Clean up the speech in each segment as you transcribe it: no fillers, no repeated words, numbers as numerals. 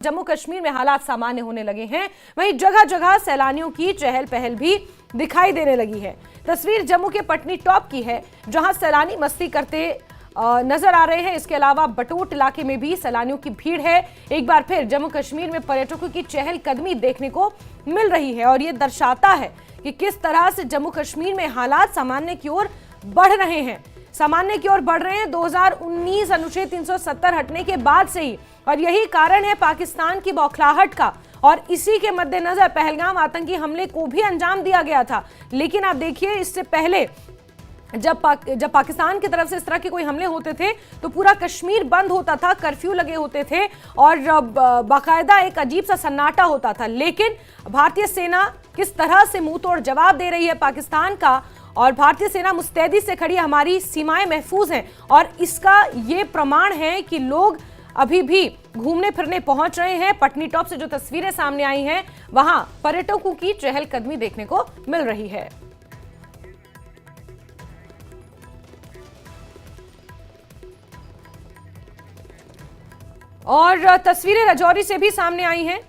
जम्मू कश्मीर में हालात सामान्य होने लगे हैं, वहीं जगह जगह सैलानियों की चहल पहल भी दिखाई देने लगी है। तस्वीर जम्मू के पटनी टॉप की है, जहां सैलानी मस्ती करते नजर आ रहे हैं। इसके अलावा बटोट इलाके में भी सैलानियों की भीड़ है। एक बार फिर जम्मू कश्मीर में पर्यटकों की चहलकदमी देखने को मिल रही है और ये दर्शाता है कि किस तरह से जम्मू कश्मीर में हालात सामान्य की ओर बढ़ रहे हैं। 2019 अनुच्छेद 370 हटने के बाद से ही, और यही कारण है पाकिस्तान की बौखलाहट का। और इसी के मद्देनजर पहलगाम आतंकी हमले को भी अंजाम दिया गया था। लेकिन आप देखिए, इससे पहले जब पाकिस्तान की तरफ से इस तरह के कोई हमले होते थे तो पूरा कश्मीर बंद होता था, कर्फ्यू लगे होते थे और बाकायदा एक अजीब सा सन्नाटा होता था। लेकिन भारतीय सेना किस तरह से मुंह तोड़ जवाब दे रही है पाकिस्तान का, और भारतीय सेना मुस्तैदी से खड़ी, हमारी सीमाएं महफूज हैं। और इसका ये प्रमाण है कि लोग अभी भी घूमने फिरने पहुंच रहे हैं। पटनी टॉप से जो तस्वीरें सामने आई हैं, वहां पर्यटकों की चहलकदमी देखने को मिल रही है। और तस्वीरें राजौरी से भी सामने आई हैं।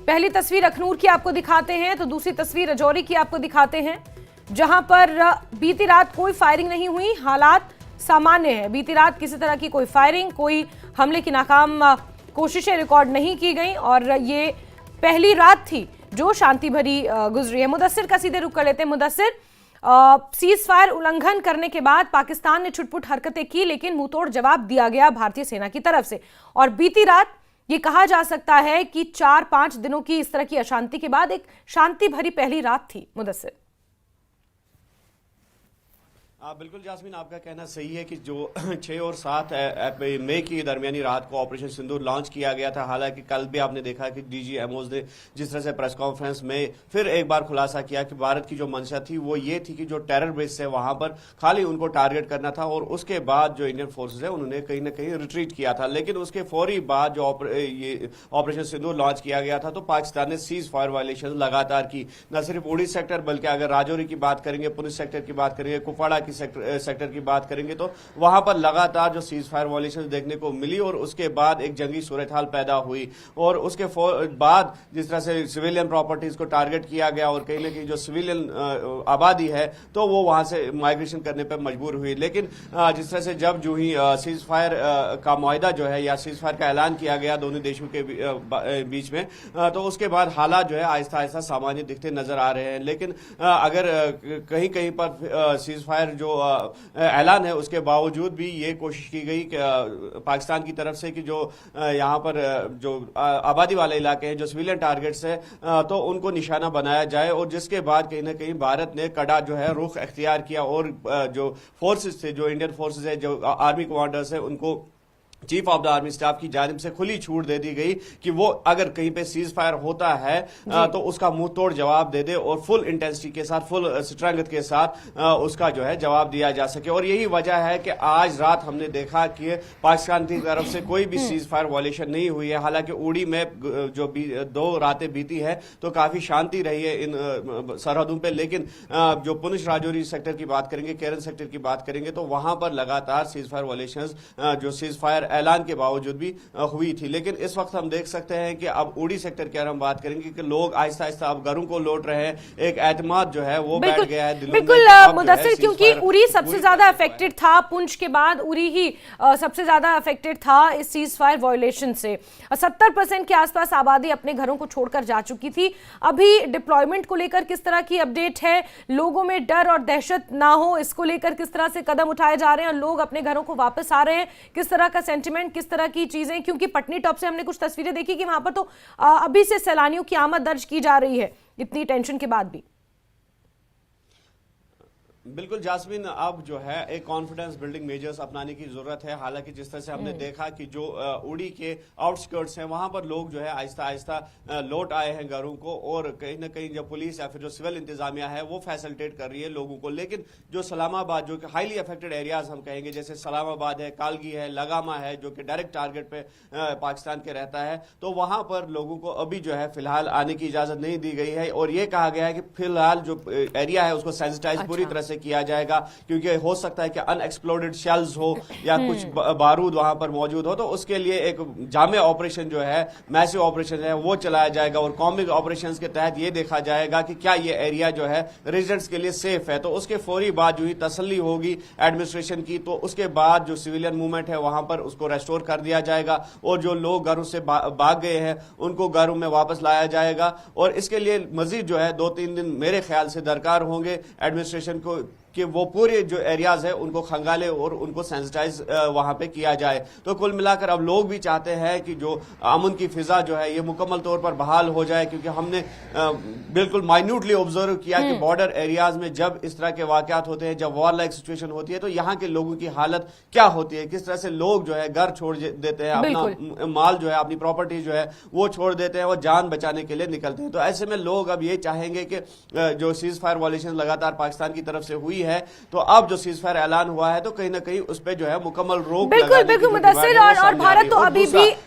पहली तस्वीर अखनूर की आपको दिखाते हैं तो दूसरी तस्वीर राजौरी की आपको दिखाते हैं, जहां पर बीती रात कोई फायरिंग नहीं हुई, हालात सामान्य है। बीती रात किसी तरह की कोई फायरिंग, कोई हमले की नाकाम कोशिशें रिकॉर्ड नहीं की गई और ये पहली रात थी जो शांति भरी गुजरी है। मुदस्सिर का सीधे रुख कर लेते हैं। मुदस्सिर, सीज फायर उल्लंघन करने के बाद पाकिस्तान ने छुटपुट हरकतें की, लेकिन मुंहतोड़ जवाब दिया गया भारतीय सेना की तरफ से। और बीती रात ये कहा जा सकता है कि 4-5 दिनों की इस तरह की अशांति के बाद एक शांति भरी पहली रात थी। मुदस्सिर। बिल्कुल जास्मीन, आपका कहना सही है कि जो 6 और 7 मई की दरमियानी रात को ऑपरेशन सिंदूर लॉन्च किया गया था। हालांकि कल भी आपने देखा कि डीजी एमओज ने जिस तरह से प्रेस कॉन्फ्रेंस में फिर एक बार खुलासा किया कि भारत की जो मंशा थी वो ये थी कि जो टेरर बेस है वहां पर खाली उनको टारगेट करना था, और उसके बाद जो इंडियन फोर्सेज है उन्होंने कहीं ना कहीं रिट्रीट किया था। लेकिन उसके फौरी बाद जो ये ऑपरेशन सिंदूर लॉन्च किया गया था तो पाकिस्तान ने सीज फायर वायलेशन लगातार की। न सिर्फ उड़ी सेक्टर, बल्कि अगर राजौरी की बात करेंगे, पुलिस सेक्टर की बात करेंगे, कुपवाड़ा की सेक्टर की बात करेंगे तो वहां पर लगातार जो सीज फायर वायलेशन देखने को मिली और उसके बाद एक जंगी सूरत हाल पैदा हुई। और उसके बाद जिस तरह से सिविलियन प्रॉपर्टीज को टारगेट किया गया और कहीं ना कहीं जो सिविलियन आबादी है तो वो वहां से माइग्रेशन करने पर मजबूर हुई। लेकिन जिस तरह से जब जो ही सीज फायर का मुआहदा जो है या सीज फायर का ऐलान किया गया दोनों देशों के बीच में, तो उसके बाद हालात जो है आहिस्ता आहिस्ता सामान्य दिखते नजर आ रहे हैं। लेकिन अगर कहीं कहीं पर सीज फायर जो ऐलान है उसके बावजूद भी ये कोशिश की गई कि पाकिस्तान की तरफ से कि जो यहां पर जो आबादी वाले इलाके हैं, जो सिविलियन टारगेट्स है, तो उनको निशाना बनाया जाए। और जिसके बाद कहीं ना कहीं भारत ने कड़ा जो है रुख अख्तियार किया और जो फोर्सेस थे, जो इंडियन फोर्सेस है, जो आर्मी कमांडर्स है, उनको chief of the army staff की जानिब से खुली छूट दे दी गई कि वो अगर कहीं पे सीज फायर होता है तो उसका मुंह तोड़ जवाब दे दे और फुल इंटेंसिटी के साथ, फुल स्ट्रेंथ के साथ उसका जो है जवाब दिया जा सके। और यही वजह है कि आज रात हमने देखा कि पाकिस्तान की तरफ से कोई भी सीज फायर वायलेशन नहीं हुई है। हालांकि उड़ी में जो 2 रातें बीती है तो काफी शांति रही है इन सरहदों पे। लेकिन जो पुंछ राजौरी सेक्टर की बात करेंगे, केरन सेक्टर की बात करेंगे तो वहां पर लगातार सीज फायर वायलेशन, जो सीज फायर ऐलान के बावजूद भी हुई थी। लेकिन इस वक्त हम देख सकते हैं कि अब उड़ी सेक्टर की अगर हम बात करेंगे कि लोग आहिस्ता आहिस्ता अब घरों को लौट रहे हैं, एक एतमाद जो है वो बैठ गया है दिलों में। बिल्कुल मुदस्सिर, क्योंकि उड़ी सबसे ज्यादा अफेक्टेड था, पुंछ के बाद उड़ी ही सबसे ज्यादा अफेक्टेड था इस सीज फायर वायलेशन से। 70% के आसपास आबादी अपने घरों को छोड़कर जा चुकी थी। अभी डिप्लॉयमेंट को लेकर किस तरह की अपडेट है, लोगों में डर और दहशत ना हो इसको लेकर किस तरह से कदम उठाए जा रहे हैं, लोग अपने घरों को वापस आ रहे हैं, किस तरह का सेंटिमेंट, किस तरह की चीजें? क्योंकि पटनी टॉप से हमने कुछ तस्वीरें देखी कि वहां पर तो अभी से सैलानियों की आमद दर्ज की जा रही है, इतनी टेंशन के बाद भी। बिल्कुल जास्मीन, अब जो है एक कॉन्फिडेंस बिल्डिंग मेजर्स अपनाने की जरूरत है। हालांकि जिस तरह से हमने देखा कि जो उड़ी के आउटस्कर्ट्स हैं वहां पर लोग जो है आहिस्ता आहिस्ता लौट आए हैं घरों को, और कहीं ना कहीं जो पुलिस या फिर जो सिविल इंतजामिया है वो फैसिलिटेट कर रही है लोगों को। लेकिन जो सलामाबाद, जो कि हाईली अफेक्टेड एरियाज हम कहेंगे, जैसे सलामाबाद है, कालगी है, लगामा है, जो कि डायरेक्ट टारगेट पे पाकिस्तान के रहता है, तो वहां पर लोगों को अभी जो है फिलहाल आने की इजाजत नहीं दी गई है। और ये कहा गया है कि फिलहाल जो एरिया है उसको सेंसिटाइज पूरी तरह से से किया जाएगा, क्योंकि हो सकता है कि अनएक्सप्लोडेड शेल्स हो या कुछ बारूद वहां पर मौजूद हो, तो उसके लिए एक जामे ऑपरेशन जो है, मैसिव ऑपरेशन है, वो चलाया जाएगा और कॉमिक ऑपरेशंस के तहत ये देखा जाएगा कि क्या ये एरिया जो है रेजिडेंट्स के लिए सेफ है। तो उसके फौरी बाद जो ही तसल्ली होगी एडमिनिस्ट्रेशन की, तो उसके बाद जो सिविलियन मूवमेंट है वहां पर उसको रेस्टोर कर दिया जाएगा और जो लोग घरों से भाग गए हैं उनको घरों में वापस लाया जाएगा। और इसके लिए मजीद जो है 2-3 दिन मेरे ख्याल से दरकार होंगे एडमिनिस्ट्रेशन को कि वो पूरे जो एरियाज है उनको खंगाले और उनको सेंसिटाइज वहां पे किया जाए। तो कुल मिलाकर अब लोग भी चाहते हैं कि जो अमन की फिजा जो है ये मुकम्मल तौर पर बहाल हो जाए, क्योंकि हमने बिल्कुल माइन्यूटली ऑब्जर्व किया कि बॉर्डर एरियाज में जब इस तरह के वाकयात होते हैं, जब वॉर लाइक सिचुएशन होती है, तो यहाँ के लोगों की हालत क्या होती है, किस तरह से लोग जो है घर छोड़ देते हैं, अपना माल जो है, अपनी प्रॉपर्टी जो है वो छोड़ देते हैं और जान बचाने के लिए निकलते हैं। तो ऐसे में लोग अब ये चाहेंगे कि जो सीज फायर वॉयलेशन लगातार पाकिस्तान की तरफ से हुई है, तो अब जो सीज फायर ऐलान हुआ है तो कहीं ना कहीं उस पर जो है मुकम्मल रोक बिल्कुल बिल्कुल मुदस्सिर, और भारत तो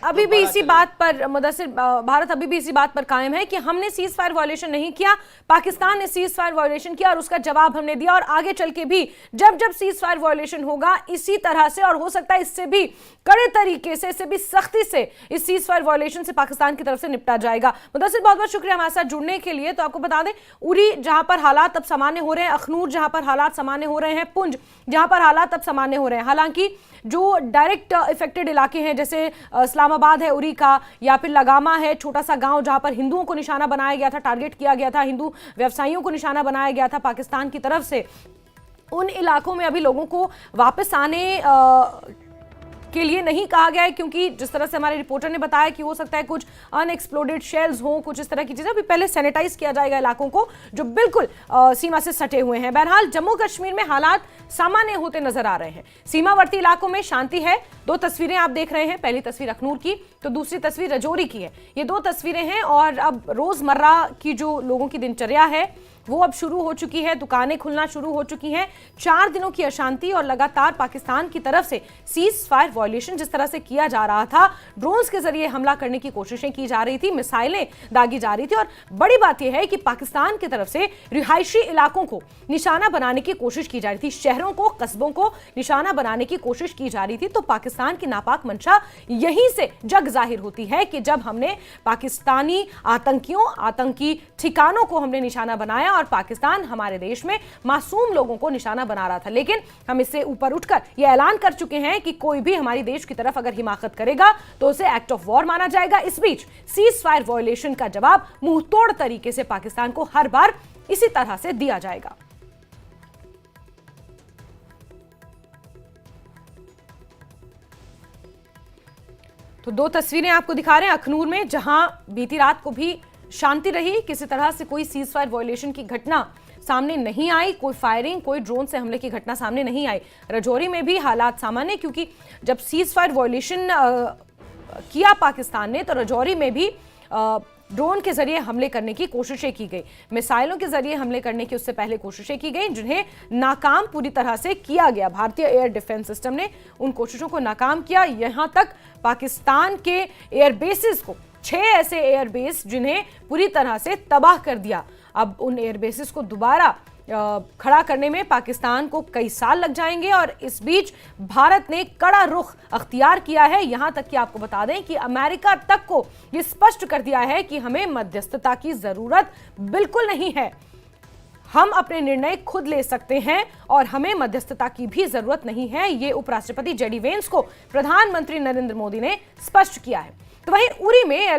अभी भी इसी बात पर मुदस्सिर, भारत अभी भी इसी बात पर कायम है कि हमने सीज फायर वायलेशन नहीं किया, पाकिस्तान ने सीज फायर वायलेशन किया और उसका जवाब हमने दिया, और आगे चल के भी जब जब सीज फायर वायलेशन होगा इसी तरह से, और हो सकता है इससे भी कड़े तरीके से, इससे भी सख्ती से इस सीज फायर वायलेशन से पाकिस्तान की तरफ से निपटा जाएगा। मुदस्सिर बहुत बहुत शुक्रिया हमारे साथ जुड़ने के लिए। तो आपको बता दें, उरी जहां पर हालात अब सामान्य हो रहे हैं, अखनूर जहां पर हालात सामान्य हो रहे हैं, पुंछ जहां पर हालात अब सामान्य हो रहे हैं। हालांकि जो डायरेक्ट इफेक्टेड इलाके हैं जैसे इस्लामाबाद है उरी का, या फिर लगामा है छोटा सा गांव जहां पर हिंदुओं को निशाना बनाया गया था, टारगेट किया गया था, हिंदू व्यवसायियों को निशाना बनाया गया था पाकिस्तान की तरफ से, उन इलाकों में अभी लोगों को वापस आने के लिए नहीं कहा गया है, क्योंकि जिस तरह से हमारे रिपोर्टर ने बताया कि हो सकता है कुछ अनएक्सप्लोडेड शेल्स हों, कुछ इस तरह की चीजें। अभी पहले सैनिटाइज किया जाएगा इलाकों को जो बिल्कुल सीमा से सटे हुए हैं। बहरहाल जम्मू कश्मीर में हालात सामान्य होते नजर आ रहे हैं, सीमावर्ती इलाकों में शांति है। 2 तस्वीरें आप देख रहे हैं, पहली तस्वीर अखनूर की तो दूसरी तस्वीर रजौरी की है। ये 2 तस्वीरें हैं और अब रोजमर्रा की जो लोगों की दिनचर्या है वो अब शुरू हो चुकी है, दुकानें खुलना शुरू हो चुकी हैं। 4 दिनों की अशांति और लगातार पाकिस्तान की तरफ से सीज फायर वायलेशन जिस तरह से किया जा रहा था, ड्रोन्स के जरिए हमला करने की कोशिशें की जा रही थी, मिसाइलें दागी जा रही थी, और बड़ी बात यह है कि पाकिस्तान की तरफ से रिहायशी इलाकों को निशाना बनाने की कोशिश की जा रही थी, शहरों को, कस्बों को निशाना बनाने की कोशिश की जा रही थी। तो पाकिस्तान की नापाक मंशा यहीं से जग जाहिर होती है कि जब हमने पाकिस्तानी आतंकियों, आतंकी ठिकानों को हमने निशाना बनाया और पाकिस्तान हमारे देश में मासूम लोगों को निशाना बना रहा था, लेकिन हम इससे ऊपर उठकर यह ऐलान कर चुके हैं कि कोई भी हमारी देश की तरफ अगर हिमाकत करेगा तो उसे एक्ट ऑफ वॉर माना जाएगा। इस बीच सीज फायर वायलेशन का जवाब मुंह तोड़ तरीके से पाकिस्तान को हर बार इसी तरह से दिया जाएगा। तो 2 तस्वीरें आपको दिखा रहे हैं अखनूर में, जहां बीती रात को भी शांति रही, किसी तरह से कोई सीज फायर वायलेशन की घटना सामने नहीं आई, कोई फायरिंग, कोई ड्रोन से हमले की घटना सामने नहीं आई। रजौरी में भी हालात सामान्य, क्योंकि जब सीज फायर वायलेशन किया पाकिस्तान ने तो रजौरी में भी ड्रोन के जरिए हमले करने की कोशिशें की गई, मिसाइलों के जरिए हमले करने की उससे पहले कोशिशें की गई, जिन्हें नाकाम पूरी तरह से किया गया। भारतीय एयर डिफेंस सिस्टम ने उन कोशिशों को नाकाम किया। यहां तक पाकिस्तान के एयर बेसिस को, 6 ऐसे एयर बेस जिन्हें पूरी तरह से तबाह कर दिया, अब उन एयर बेसिस को दोबारा खड़ा करने में पाकिस्तान को कई साल लग जाएंगे। और इस बीच भारत ने कड़ा रुख अख्तियार किया है, यहां तक कि आपको बता दें कि अमेरिका तक को यह स्पष्ट कर दिया है कि हमें मध्यस्थता की जरूरत बिल्कुल नहीं है, हम अपने निर्णय खुद ले सकते हैं और हमें मध्यस्थता की भी जरूरत नहीं है। ये उपराष्ट्रपति जेडी वेंस को प्रधानमंत्री नरेंद्र मोदी ने स्पष्ट किया है। तो वहीं उरी में